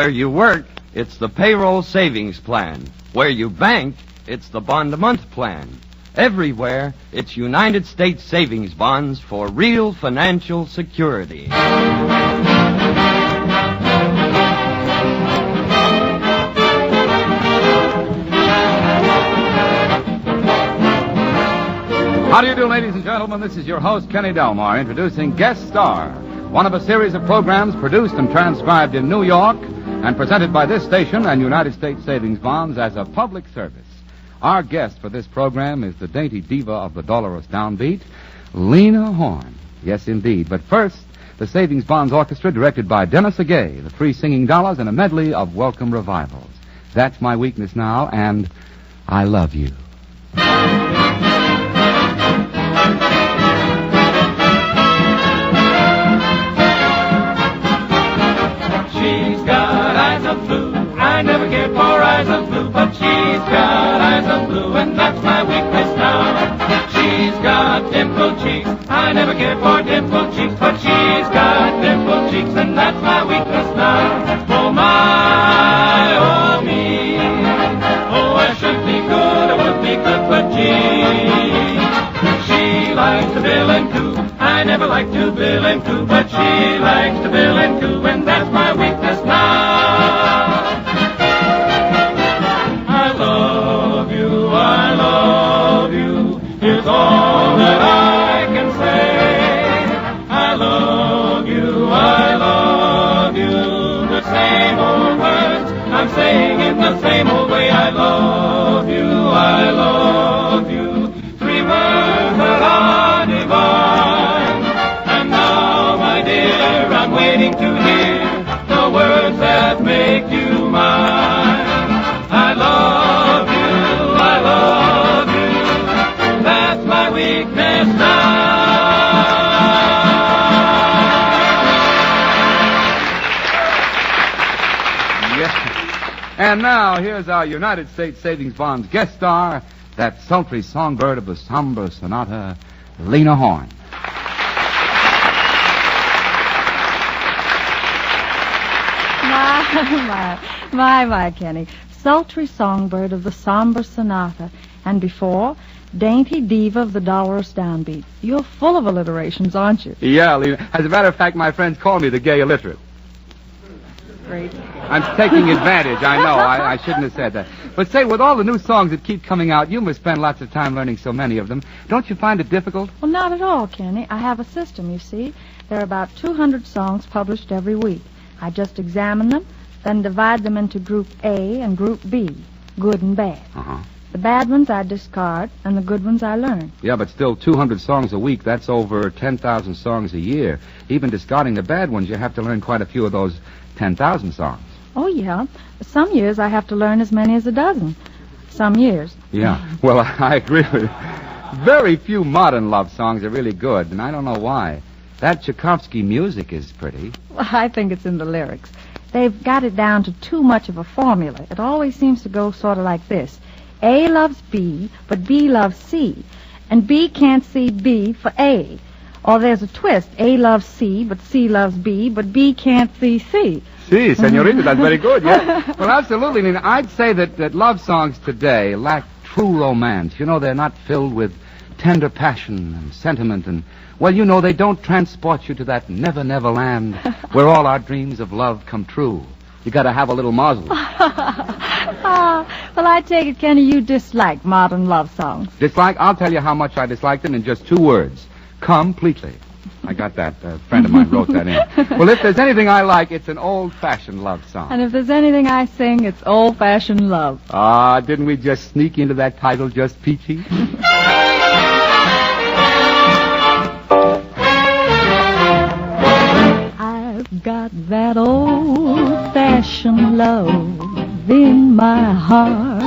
Where you work, it's the payroll savings plan. Where you bank, it's the bond-a-month plan. Everywhere, it's United States savings bonds for real financial security. How do you do, ladies and gentlemen? This is your host, Kenny Delmar, introducing Guest Star, one of a series of programs produced and transcribed in New York and presented by this station and United States Savings Bonds as a public service. Our guest for this program is the dainty diva of the dolorous downbeat, Lena Horne. Yes, indeed. But first, the Savings Bonds Orchestra, directed by Dennis Agay, the Three Singing Dollars, and a medley of welcome revivals. That's My Weakness Now, and I Love You. She's got eyes of blue. I never cared for eyes of blue, but she's got eyes of blue, and that's my weakness now. She's got dimpled cheeks. I never cared for dimpled cheeks, but she's got dimpled cheeks, and that's my weakness now. Oh my, oh me. Oh, I should be good, I would be good, but she likes to bill and coo. I never liked to bill and coo, but she likes to bill and coo, and that's my weakness now. I love you, is all that I can say. I love you, the same old words I'm saying in the same old way. I love you, 3 words that are divine. And now, my dear, I'm waiting to hear the words that make you mine. I love you, that's my weakness now. Yes. And now, here's our United States Savings Bonds guest star, that sultry songbird of the Samba Sonata, Lena Horne. My, Kenny. Sultry songbird of the somber sonata. And before, dainty diva of the dolorous downbeat. You're full of alliterations, aren't you? Yeah, Lena. As a matter of fact, my friends call me the gay illiterate. Great. I'm taking advantage, I know. I shouldn't have said that. But say, with all the new songs that keep coming out, you must spend lots of time learning so many of them. Don't you find it difficult? Well, not at all, Kenny. I have a system, you see. There are about 200 songs published every week. I just examine them, then divide them into Group A and Group B, good and bad. Uh-huh. The bad ones I discard, and the good ones I learn. Yeah, but still 200 songs a week, that's over 10,000 songs a year. Even discarding the bad ones, you have to learn quite a few of those 10,000 songs. Oh, yeah. Some years I have to learn as many as a dozen. Some years. Yeah, well, I agree with you. Very few modern love songs are really good, and I don't know why. That Tchaikovsky music is pretty. Well, I think it's in the lyrics. They've got it down to too much of a formula. It always seems to go sort of like this. A loves B, but B loves C. And B can't see B for A. Or there's a twist. A loves C, but C loves B, but B can't see C. Si, senorita, that's very good, yeah. Well, absolutely. I mean, I'd say that love songs today lack true romance. You know, they're not filled with tender passion and sentiment and, well, you know, they don't transport you to that never, never land where all our dreams of love come true. You got to have a little muzzle. Well, I take it, Kenny, you dislike modern love songs. Dislike? I'll tell you how much I dislike them in just 2 words. Completely. I got that. A friend of mine wrote that in. Well, if there's anything I like, it's an old-fashioned love song. And if there's anything I sing, it's old-fashioned love. Ah, didn't we just sneak into that title just peachy? I've got that old-fashioned love in my heart,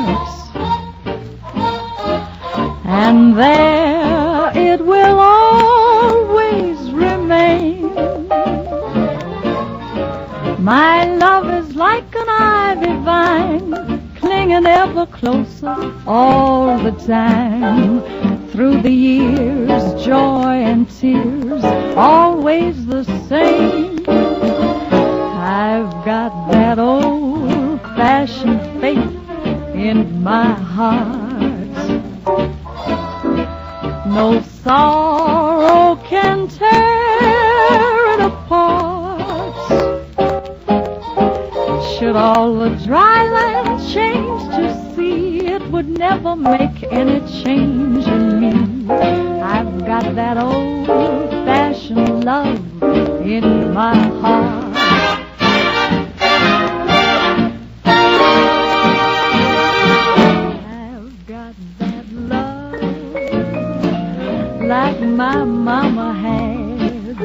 and there it will always remain. My love is like an ivy vine, clinging ever closer all the time. Through the years, joy and tears, always the same. I've got that old-fashioned faith in my heart. No sorrow can tear it apart. Should all the dry land change to sea, it would never make any change in me. I've got that old-fashioned love in my heart. I've got that love like my mama had.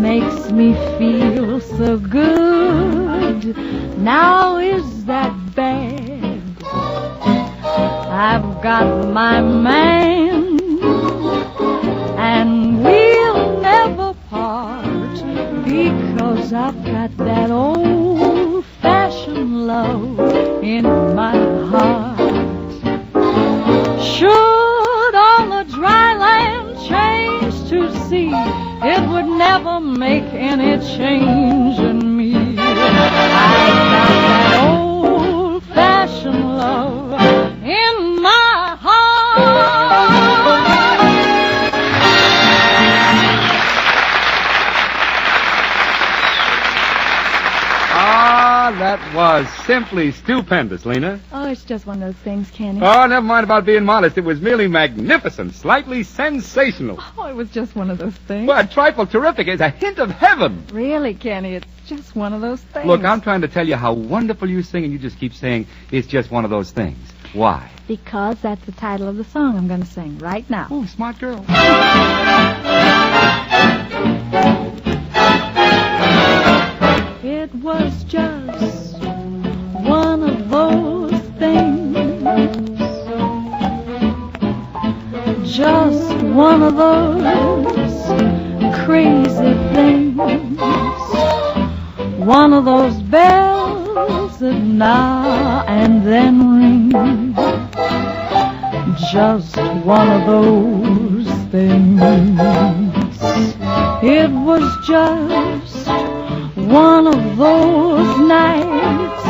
Makes me feel so good. Now is that bad? I've got my man, and we'll never part, because I've got that old-fashioned love in my heart. Should all the dry land change to sea, it would never make any change in me. I've got that old-fashioned love in my heart. Ah, that was simply stupendous, Lena. Oh, it's just one of those things, Kenny. Oh, never mind about being modest. It was merely magnificent, slightly sensational. Oh, it was just one of those things. Well, a trifle terrific. It's a hint of heaven. Really, Kenny, it's just one of those things. Look, I'm trying to tell you how wonderful you sing, and you just keep saying it's just one of those things. Why? Because that's the title of the song I'm going to sing right now. Oh, smart girl. It was just one of those things. Just one of those crazy things. One of those bells that now and then ring. Just one of those things. It was just one of those nights.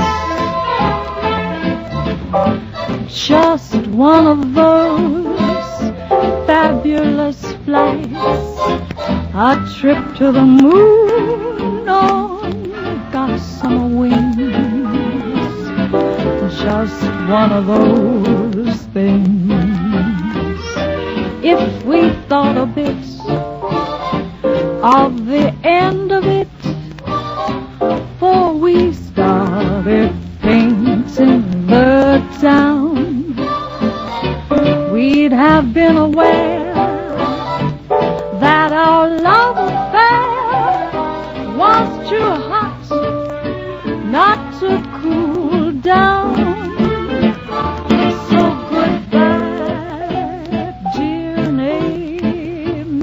Just one of those fabulous flights. A trip to the moon on gossamer wings. Just one of those things. If we thought a bit of the end of it, for we started painting the town, we'd have been aware that our love affair was too hot not to cool down. So goodbye, dear, and amen.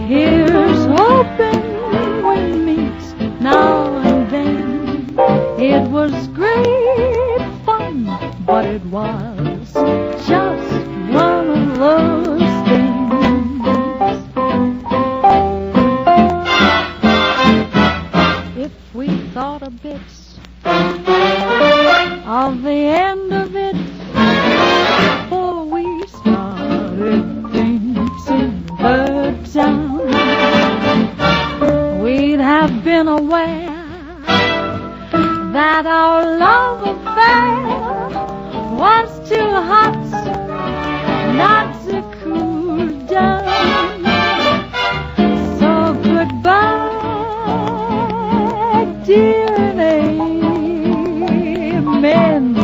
Here's hoping we meet now and then. It was great fun, but it was just one of those things. If we thought a bit of the end of it, before we started painting the town, we'd have been aware that our love affair was too hot not to cool down. So goodbye, dear, and amen.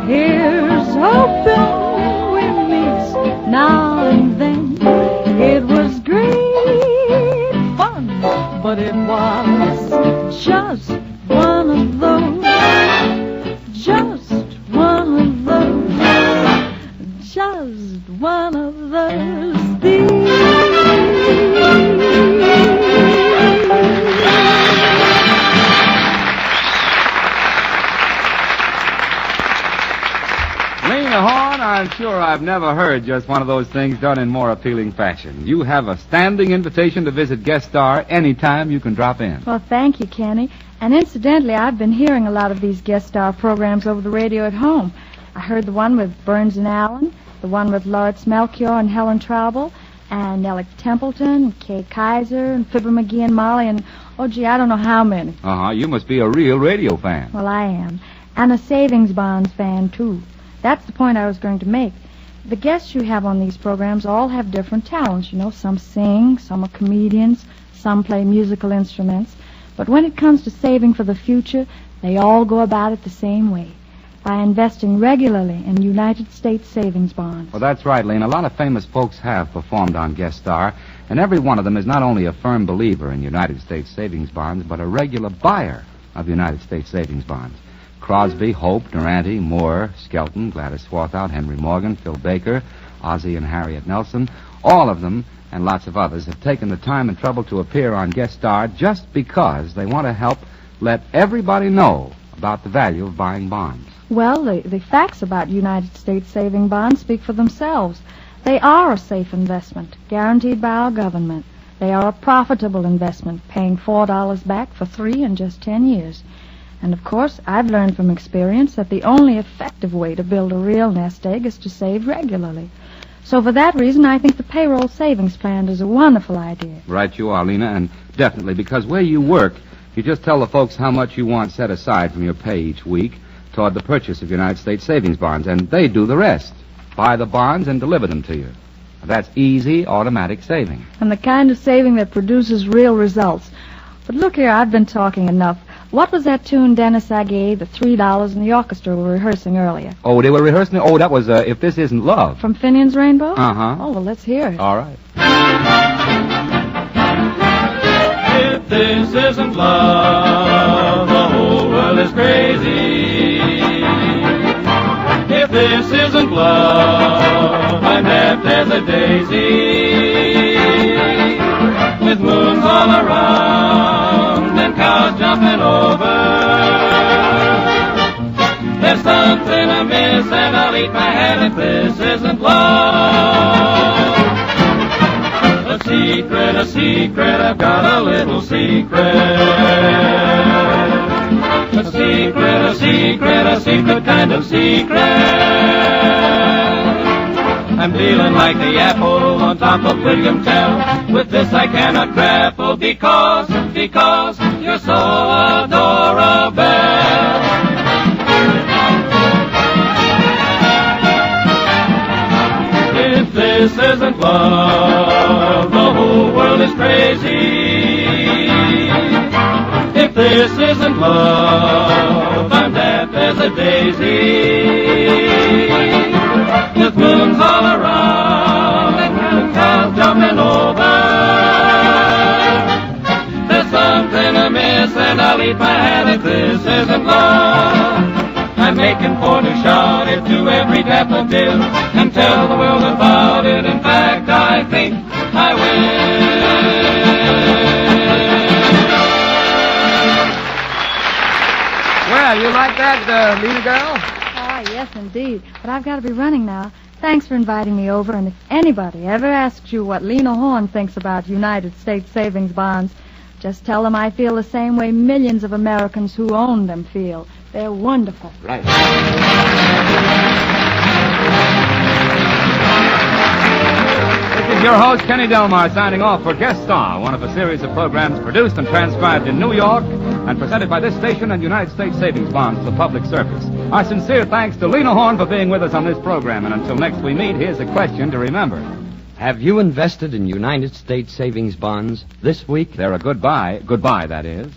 Here's hoping we meet now and then. It was great fun, but it was just one of those, just one of those, just one of those things. Lena Horne, I'm sure I've never heard just one of those things done in more appealing fashion. You have a standing invitation to visit Guest Star anytime you can drop in. Well, thank you, Kenny. And incidentally, I've been hearing a lot of these Guest Star programs over the radio at home. I heard the one with Burns and Allen, the one with Lawrence Melchior and Helen Traubel, and Alec Templeton, Kay Kaiser, and Fibber McGee and Molly, and, oh, gee, I don't know how many. You must be a real radio fan. Well, I am. And a savings bonds fan, too. That's the point I was going to make. The guests you have on these programs all have different talents, you know. Some sing, some are comedians, some play musical instruments. But when it comes to saving for the future, they all go about it the same way, by investing regularly in United States savings bonds. Well, that's right, Lena. A lot of famous folks have performed on Guest Star, and every one of them is not only a firm believer in United States savings bonds, but a regular buyer of United States savings bonds. Crosby, Hope, Durante, Moore, Skelton, Gladys Swarthout, Henry Morgan, Phil Baker, Ozzie and Harriet Nelson, all of them, and lots of others, have taken the time and trouble to appear on Guest Star just because they want to help let everybody know about the value of buying bonds. Well, the facts about United States saving bonds speak for themselves. They are a safe investment, guaranteed by our government. They are a profitable investment, paying $4 back for 3 and just 10 years. And, of course, I've learned from experience that the only effective way to build a real nest egg is to save regularly. So for that reason, I think the payroll savings plan is a wonderful idea. Right you are, Lena, and definitely, because where you work, you just tell the folks how much you want set aside from your pay each week toward the purchase of United States savings bonds, and they do the rest. Buy the bonds and deliver them to you. That's easy, automatic saving. And the kind of saving that produces real results. But look here, I've been talking enough. What was that tune Dennis Aguet, the $3 and the orchestra were rehearsing earlier? Oh, they were rehearsing? Oh, that was If This Isn't Love. From Finian's Rainbow? Uh-huh. Oh, well, let's hear it. All right. If this isn't love, the whole world is crazy. If this isn't love, I'm deaf as a daisy. With moons all around and cows jumping over. There's something amiss and I'll eat my hat if this isn't love. A secret, I've got a little secret. A secret kind of secret. I'm feeling like the apple on top of William Tell. With this I cannot grapple because you're so adorable. If this isn't love, the whole world is crazy. If this isn't love, I'm deaf as a daisy. With moons all around and cows jumping over. There's something amiss and I'll eat my hat if this isn't love. I'm making for to shout it to every daffodil and tell the world about it. In fact, I think I will. Well, you like that, Lena girl? Ah, yes, indeed. But I've got to be running now. Thanks for inviting me over, and if anybody ever asks you what Lena Horne thinks about United States savings bonds, just tell them I feel the same way millions of Americans who own them feel. They're wonderful. Right. This is your host, Kenny Delmar, signing off for Guest Star, one of a series of programs produced and transcribed in New York and presented by this station and United States Savings Bonds for public service. Our sincere thanks to Lena Horne for being with us on this program. And until next we meet, here's a question to remember. Have you invested in United States savings bonds this week? They're a good buy. Goodbye, that is.